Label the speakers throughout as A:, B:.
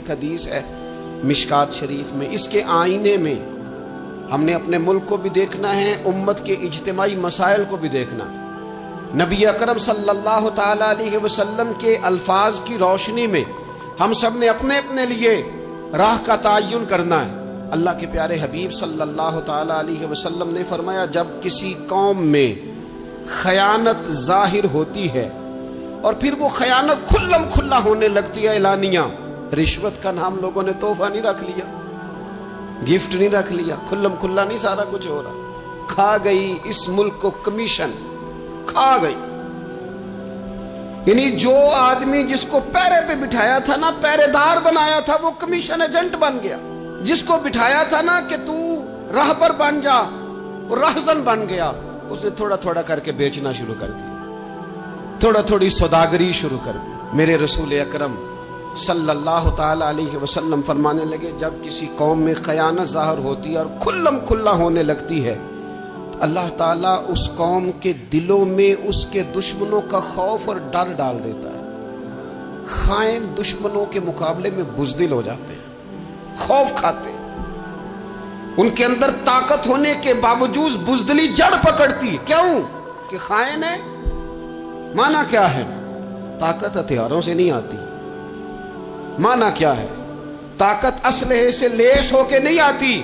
A: ایک حدیث ہے مشکات شریف میں، اس کے آئینے میں ہم نے اپنے ملک کو بھی دیکھنا ہے، امت کے اجتماعی مسائل کو بھی دیکھنا ہے۔ نبی اکرم صلی اللہ تعالی علیہ وسلم کے الفاظ کی روشنی میں ہم سب نے اپنے اپنے لیے راہ کا تعین کرنا ہے۔ اللہ کے پیارے حبیب صلی اللہ تعالی علیہ وسلم نے فرمایا، جب کسی قوم میں خیانت ظاہر ہوتی ہے اور پھر وہ خیانت کھلم کھلا ہونے لگتی ہے اعلانیہ، رشوت کا نام لوگوں نے تحفہ نہیں رکھ لیا، گفٹ نہیں رکھ لیا، کھلم کھلا نہیں سارا کچھ ہو رہا، کھا گئی اس ملک کو کمیشن، کھا گئی۔ یعنی جو آدمی جس کو پیرے پہ بٹھایا تھا نا، پیرے دار بنایا تھا، وہ کمیشن ایجنٹ بن گیا۔ جس کو بٹھایا تھا نا کہ تو راہبر بن جا، وہ راہزن بن گیا، اس نے تھوڑا تھوڑا کر کے بیچنا شروع کر دیا، تھوڑا تھوڑی سوداگری شروع کر دی۔ میرے رسول اکرم صلی اللہ تعالی علیہ وسلم فرمانے لگے، جب کسی قوم میں خیانت ظاہر ہوتی ہے اور کھلم کھلا ہونے لگتی ہے تو اللہ تعالیٰ اس قوم کے دلوں میں اس کے دشمنوں کا خوف اور ڈر ڈال دیتا ہے۔ خائن دشمنوں کے مقابلے میں بزدل ہو جاتے ہیں، خوف کھاتے ہیں، ان کے اندر طاقت ہونے کے باوجود بزدلی جڑ پکڑتی ہے۔ کیوں؟ کہ خائن ہے۔ معنی کیا ہے؟ طاقت ہتھیاروں سے نہیں آتی۔ معنی کیا ہے؟ طاقت اسلحے سے لیس ہو کے نہیں آتی،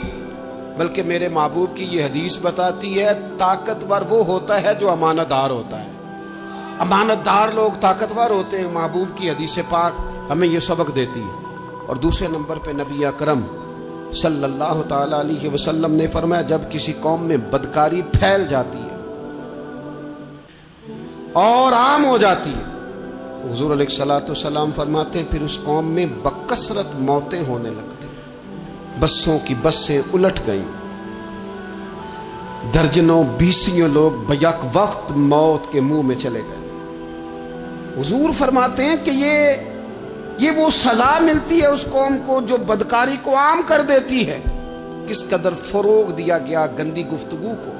A: بلکہ میرے محبوب کی یہ حدیث بتاتی ہے، طاقتور وہ ہوتا ہے جو امانت دار ہوتا ہے۔ امانت دار لوگ طاقتور ہوتے ہیں۔ محبوب کی حدیث پاک ہمیں یہ سبق دیتی ہے۔ اور دوسرے نمبر پہ نبی اکرم صلی اللہ تعالی علیہ وسلم نے فرمایا، جب کسی قوم میں بدکاری پھیل جاتی ہے اور عام ہو جاتی ہے، حضور علیہ الصلوۃ والسلام فرماتے ہیں پھر اس قوم میں بکثرت موتیں ہونے لگتی ہیں۔ بسوں کی بسیں الٹ گئیں، درجنوں بیسیوں لوگ بیک وقت موت کے منہ میں چلے گئے۔ حضور فرماتے ہیں کہ یہ وہ سزا ملتی ہے اس قوم کو جو بدکاری کو عام کر دیتی ہے۔ کس قدر فروغ دیا گیا گندی گفتگو کو،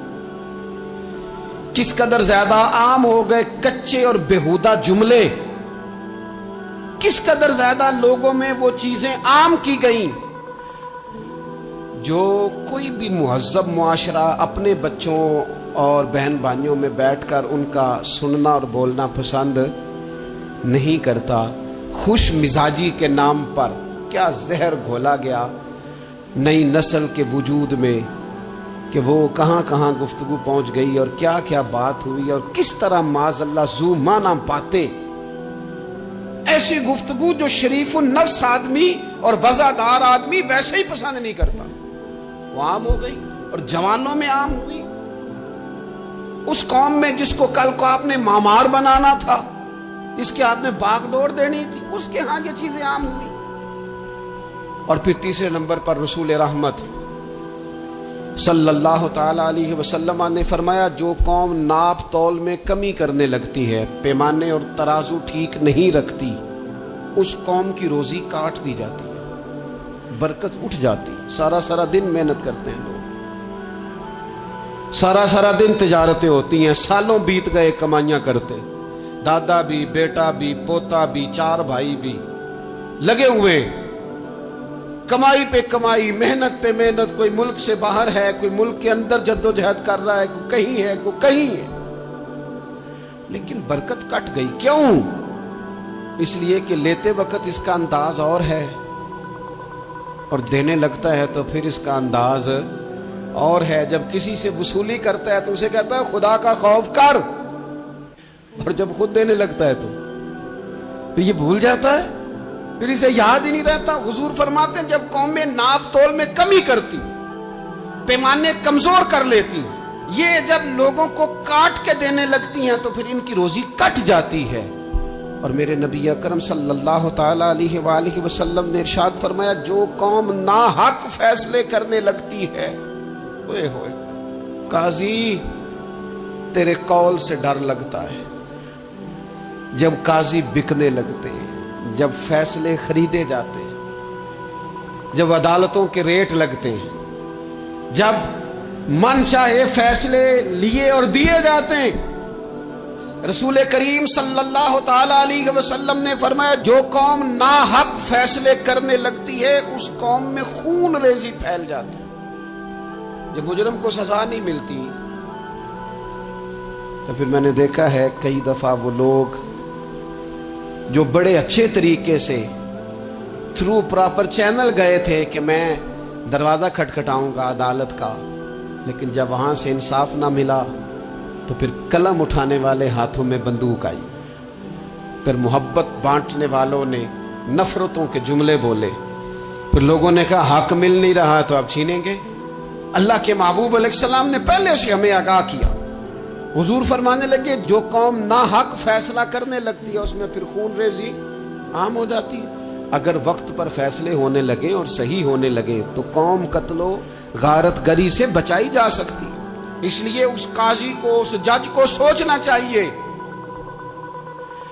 A: کس قدر زیادہ عام ہو گئے کچے اور بیہودہ جملے، کس قدر زیادہ لوگوں میں وہ چیزیں عام کی گئیں جو کوئی بھی مہذب معاشرہ اپنے بچوں اور بہن بھائیوں میں بیٹھ کر ان کا سننا اور بولنا پسند نہیں کرتا۔ خوش مزاجی کے نام پر کیا زہر گھولا گیا نئی نسل کے وجود میں کہ وہ کہاں کہاں گفتگو پہنچ گئی اور کیا کیا بات ہوئی، اور کس طرح معاذ اللہ ذو معنی باتیں، ایسی گفتگو جو شریف النفس آدمی اور وزادار آدمی ویسے ہی پسند نہیں کرتا، وہ عام ہو گئی اور جوانوں میں عام ہوئی۔ اس قوم میں جس کو کل کو آپ نے معمار بنانا تھا، جس کے آپ نے باغ ڈور دینی تھی، اس کے ہاں یہ چیزیں عام ہوئی۔ اور پھر تیسرے نمبر پر رسول رحمت صلی اللہ تعالی علیہ وسلم نے فرمایا، جو قوم ناپ تول میں کمی کرنے لگتی ہے، پیمانے اور ترازو ٹھیک نہیں رکھتی، اس قوم کی روزی کاٹ دی جاتی ہے، برکت اٹھ جاتی۔ سارا دن محنت کرتے ہیں لوگ، سارا دن تجارتیں ہوتی ہیں، سالوں بیت گئے کمائیاں کرتے، دادا بھی، بیٹا بھی، پوتا بھی، چار بھائی بھی لگے ہوئے، کمائی پہ کمائی، محنت پہ محنت، کوئی ملک سے باہر ہے، کوئی ملک کے اندر جدوجہد کر رہا ہے، کوئی کہیں ہے، کوئی کہیں ہے، لیکن برکت کٹ گئی۔ کیوں؟ اس لیے کہ لیتے وقت اس کا انداز اور ہے، اور دینے لگتا ہے تو پھر اس کا انداز اور ہے۔ جب کسی سے وصولی کرتا ہے تو اسے کہتا ہے خدا کا خوف کر، اور جب خود دینے لگتا ہے تو پھر یہ بھول جاتا ہے، پھر اسے یاد ہی نہیں رہتا۔ حضور فرماتے ہیں جب قومیں ناپ تول میں کمی کرتی، پیمانے کمزور کر لیتی، یہ جب لوگوں کو کاٹ کے دینے لگتی ہیں تو پھر ان کی روزی کٹ جاتی ہے۔ اور میرے نبی اکرم صلی اللہ تعالی علیہ وآلہ وسلم نے ارشاد فرمایا، جو قوم ناحق فیصلے کرنے لگتی ہے، ہوئے ہوئے قاضی تیرے قول سے ڈر لگتا ہے۔ جب قاضی بکنے لگتے ہیں، جب فیصلے خریدے جاتے ہیں، جب عدالتوں کے ریٹ لگتے ہیں، جب من چاہے فیصلے لیے اور دیے جاتے ہیں، رسول کریم صلی اللہ تعالی علیہ وسلم نے فرمایا جو قوم ناحق فیصلے کرنے لگتی ہے اس قوم میں خون ریزی پھیل جاتی ہے۔ جب مجرم کو سزا نہیں ملتی تو پھر میں نے دیکھا ہے کئی دفعہ وہ لوگ جو بڑے اچھے طریقے سے تھرو پراپر چینل گئے تھے کہ میں دروازہ کھٹکھٹاؤں گا عدالت کا، لیکن جب وہاں سے انصاف نہ ملا تو پھر قلم اٹھانے والے ہاتھوں میں بندوق آئی، پھر محبت بانٹنے والوں نے نفرتوں کے جملے بولے، پھر لوگوں نے کہا حق مل نہیں رہا تو اب چھینیں گے۔ اللہ کے محبوب علیہ السلام نے پہلے سے ہمیں آگاہ کیا۔ حضور فرمانے لگے جو قوم ناحق فیصلہ کرنے لگتی ہے اس میں پھر خون ریزی عام ہو جاتی ہے۔ اگر وقت پر فیصلے ہونے لگے اور صحیح ہونے لگے تو قوم قتل و غارت گری سے بچائی جا سکتی ہے۔ اس لیے اس قاضی کو، اس جج کو سوچنا چاہیے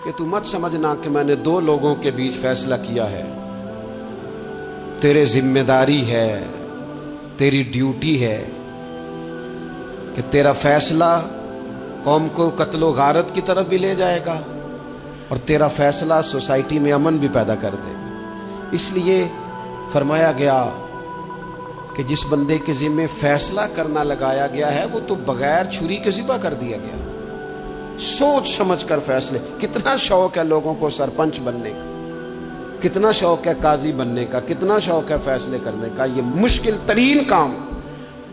A: کہ تو مت سمجھنا کہ میں نے دو لوگوں کے بیچ فیصلہ کیا ہے، تیرے ذمہ داری ہے، تیری ڈیوٹی ہے کہ تیرا فیصلہ قوم کو قتل و غارت کی طرف بھی لے جائے گا اور تیرا فیصلہ سوسائٹی میں امن بھی پیدا کر دے گا۔ اس لیے فرمایا گیا کہ جس بندے کے ذمہ فیصلہ کرنا لگایا گیا ہے وہ تو بغیر چھری کے ذبح کر دیا گیا۔ سوچ سمجھ کر فیصلے۔ کتنا شوق ہے لوگوں کو سرپنچ بننے کا، کتنا شوق ہے قاضی بننے کا، کتنا شوق ہے فیصلے کرنے کا۔ یہ مشکل ترین کام،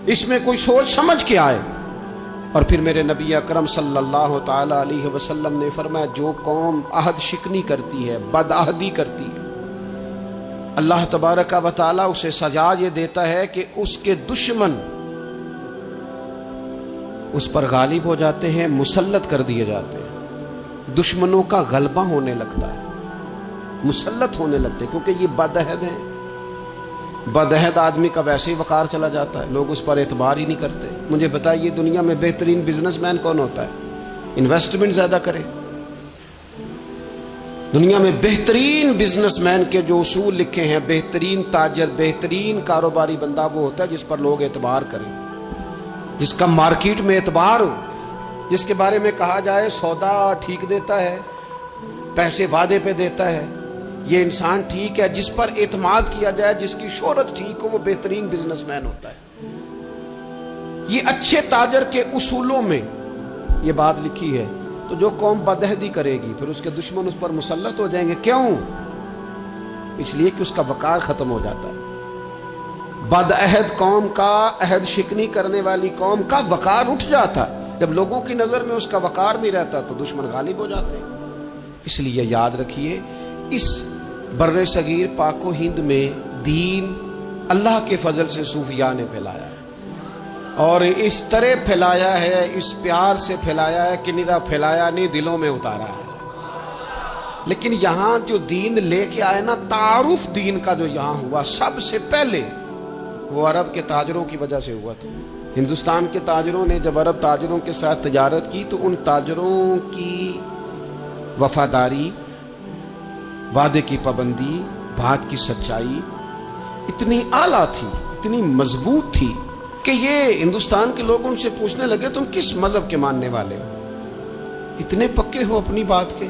A: اس میں کوئی سوچ سمجھ کے آئے۔ اور پھر میرے نبی اکرم صلی اللہ تعالی علیہ وسلم نے فرمایا جو قوم عہد شکنی کرتی ہے، بد عہدی کرتی ہے، اللہ تبارک و تعالی اسے سزا یہ دیتا ہے کہ اس کے دشمن اس پر غالب ہو جاتے ہیں، مسلط کر دیے جاتے ہیں، دشمنوں کا غلبہ ہونے لگتا ہے، مسلط ہونے لگتے ہیں، کیونکہ یہ بد عہد ہیں۔ بد عہد آدمی کا ویسے ہی وقار چلا جاتا ہے، لوگ اس پر اعتبار ہی نہیں کرتے۔ مجھے بتائیے دنیا میں بہترین بزنس مین کون ہوتا ہے؟ انویسٹمنٹ زیادہ کرے۔ دنیا میں بہترین بزنس مین کے جو اصول لکھے ہیں، بہترین تاجر، بہترین کاروباری بندہ وہ ہوتا ہے جس پر لوگ اعتبار کریں، جس کا مارکیٹ میں اعتبار ہو، جس کے بارے میں کہا جائے سودا ٹھیک دیتا ہے، پیسے وعدے پہ دیتا ہے، یہ انسان ٹھیک ہے، جس پر اعتماد کیا جائے، جس کی شہرت ٹھیک ہو، وہ بہترین بزنس مین ہوتا ہے۔ یہ اچھے تاجر کے اصولوں میں یہ بات لکھی ہے۔ تو جو قوم بدعہدی کرے گی پھر اس کے دشمن اس پر مسلط ہو جائیں گے۔ کیوں؟ اس لیے کہ اس کا وقار ختم ہو جاتا ہے۔ بدعہد قوم کا، عہد شکنی کرنے والی قوم کا وقار اٹھ جاتا ہے۔ جب لوگوں کی نظر میں اس کا وقار نہیں رہتا تو دشمن غالب ہو جاتے ہیں۔ اس لیے یاد رکھیے اس بر صغیر پاک و ہند میں دین اللہ کے فضل سے صوفیاء نے پھیلایا ہے، اور اس طرح پھیلایا ہے، اس پیار سے پھیلایا ہے کہ نرا پھیلایا نہیں، دلوں میں اتارا ہے۔ لیکن یہاں جو دین لے کے آئے نا، تعارف دین کا جو یہاں ہوا سب سے پہلے وہ عرب کے تاجروں کی وجہ سے ہوا تھا۔ ہندوستان کے تاجروں نے جب عرب تاجروں کے ساتھ تجارت کی تو ان تاجروں کی وفاداری، وعدے کی پابندی، بات کی سچائی اتنی اعلیٰ تھی، اتنی مضبوط تھی کہ یہ ہندوستان کے لوگ ان سے پوچھنے لگے تم کس مذہب کے ماننے والے ہو؟ اتنے پکے ہو اپنی بات کے،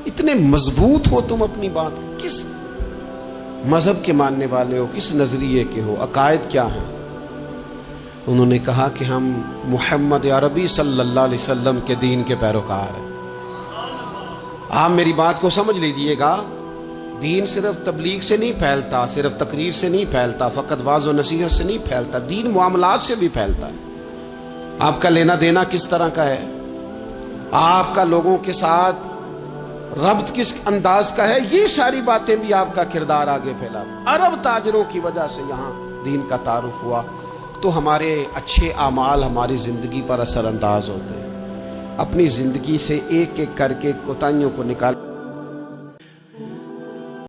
A: اتنے مضبوط ہو تم اپنی بات، کس مذہب کے ماننے والے ہو، کس نظریے کے ہو، عقائد کیا ہیں؟ انہوں نے کہا کہ ہم محمد عربی صلی اللہ علیہ وسلم کے دین کے پیروکار ہیں۔ آپ میری بات کو سمجھ لیجئے گا، دین صرف تبلیغ سے نہیں پھیلتا، صرف تقریر سے نہیں پھیلتا، فقط واعظ و نصیحت سے نہیں پھیلتا، دین معاملات سے بھی پھیلتا ہے۔ آپ کا لینا دینا کس طرح کا ہے، آپ کا لوگوں کے ساتھ ربط کس انداز کا ہے، یہ ساری باتیں بھی آپ کا کردار آگے پھیلا۔ عرب تاجروں کی وجہ سے یہاں دین کا تعارف ہوا تو ہمارے اچھے اعمال ہماری زندگی پر اثر انداز ہوتے ہیں۔ اپنی زندگی سے ایک ایک کر کے کوتاہیوں کو نکال